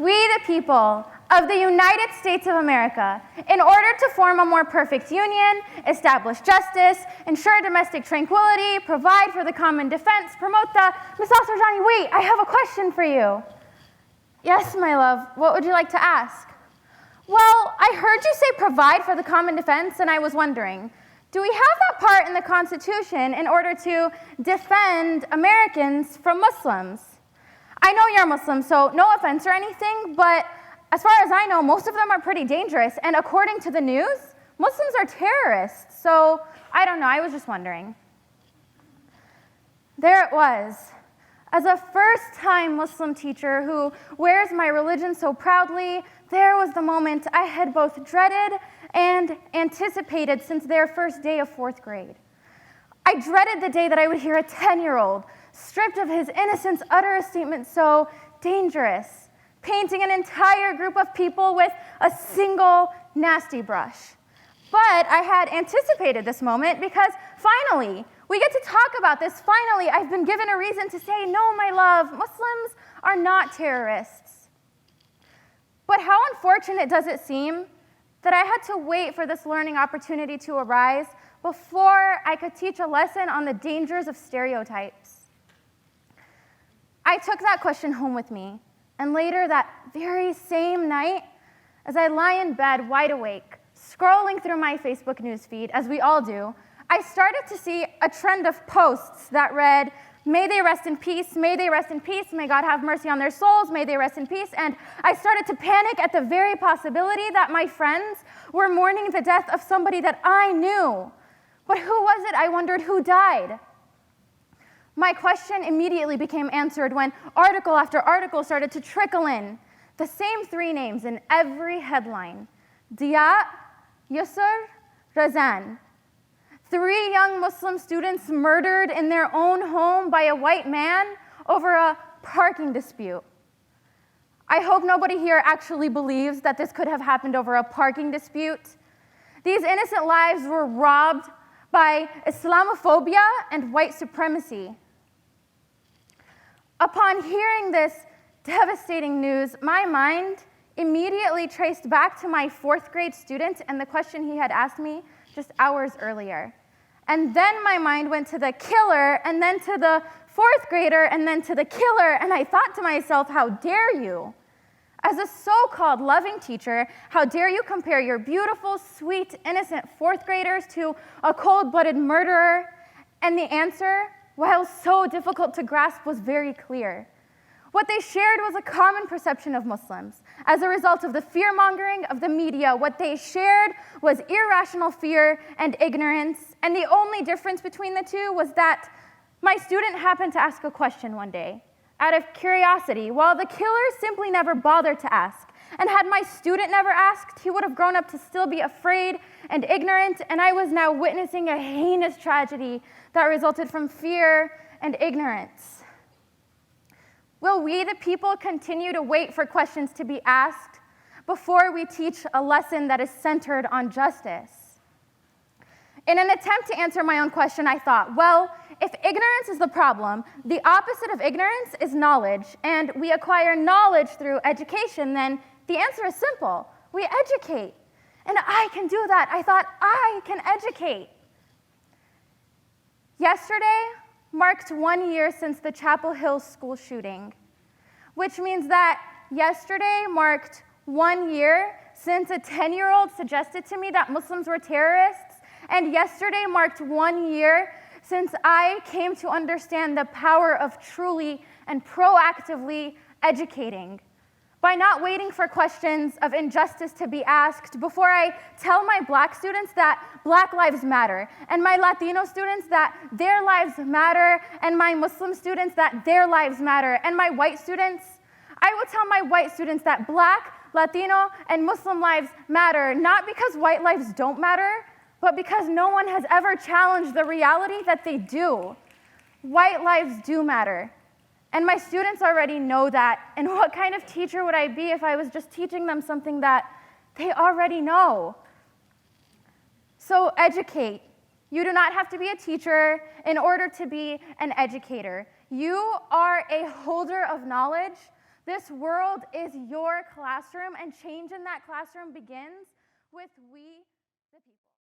We, the people of the United States of America, in order to form a more perfect union, establish justice, ensure domestic tranquility, provide for the common defense, promote the... Ms. Alserjani, wait, I have a question for you. Yes, my love, what would you like to ask? Well, I heard you say provide for the common defense, and I was wondering, do we have that part in the Constitution in order to defend Americans from Muslims? I know you're Muslim, so no offense or anything, but as far as I know, most of them are pretty dangerous, and according to the news, Muslims are terrorists, so I don't know, I was just wondering. There it was. As a first-time Muslim teacher who wears my religion so proudly, there was the moment I had both dreaded and anticipated since their first day of 4th grade. I dreaded the day that I would hear a 10-year-old, stripped of his innocence, utter a statement so dangerous, painting an entire group of people with a single nasty brush. But I had anticipated this moment because finally, we get to talk about this. Finally, I've been given a reason to say, no, my love, Muslims are not terrorists. But how unfortunate does it seem that I had to wait for this learning opportunity to arise before I could teach a lesson on the dangers of stereotypes. I took that question home with me, and later that very same night, as I lie in bed wide awake, scrolling through my Facebook newsfeed, as we all do, I started to see a trend of posts that read, "May they rest in peace, may they rest in peace, may God have mercy on their souls, may they rest in peace." And I started to panic at the very possibility that my friends were mourning the death of somebody that I knew. But who was it, I wondered, who died? My question immediately became answered when article after article started to trickle in. The same 3 names in every headline: Dia, Yusur, Razan. 3 young Muslim students murdered in their own home by a white man over a parking dispute. I hope nobody here actually believes that this could have happened over a parking dispute. These innocent lives were robbed by Islamophobia and white supremacy. Upon hearing this devastating news, my mind immediately traced back to my 4th grade student and the question he had asked me just hours earlier. And then my mind went to the killer, and then to the 4th grader, and then to the killer, and I thought to myself, how dare you? As a so-called loving teacher, how dare you compare your beautiful, sweet, innocent 4th graders to a cold-blooded murderer? And the answer, while so difficult to grasp, was very clear. What they shared was a common perception of Muslims. As a result of the fear-mongering of the media, what they shared was irrational fear and ignorance, and the only difference between the two was that my student happened to ask a question one day, out of curiosity, while the killer simply never bothered to ask. And had my student never asked, he would have grown up to still be afraid and ignorant, and I was now witnessing a heinous tragedy that resulted from fear and ignorance. Will we, the people, continue to wait for questions to be asked before we teach a lesson that is centered on justice? In an attempt to answer my own question, I thought, well, if ignorance is the problem, the opposite of ignorance is knowledge, and we acquire knowledge through education, then the answer is simple. We educate. And I can do that. I thought, I can educate. Yesterday marked 1 year since the Chapel Hill school shooting, which means that yesterday marked 1 year since a 10-year-old suggested to me that Muslims were terrorists, and yesterday marked 1 year since I came to understand the power of truly and proactively educating. By not waiting for questions of injustice to be asked before I tell my Black students that Black lives matter, and my Latino students that their lives matter, and my Muslim students that their lives matter, and my white students, I will tell my white students that Black, Latino, and Muslim lives matter, not because white lives don't matter, but because no one has ever challenged the reality that they do. White lives do matter. And my students already know that, and what kind of teacher would I be if I was just teaching them something that they already know? So educate. You do not have to be a teacher in order to be an educator. You are a holder of knowledge This world is your classroom, and change in that classroom begins with we, the people.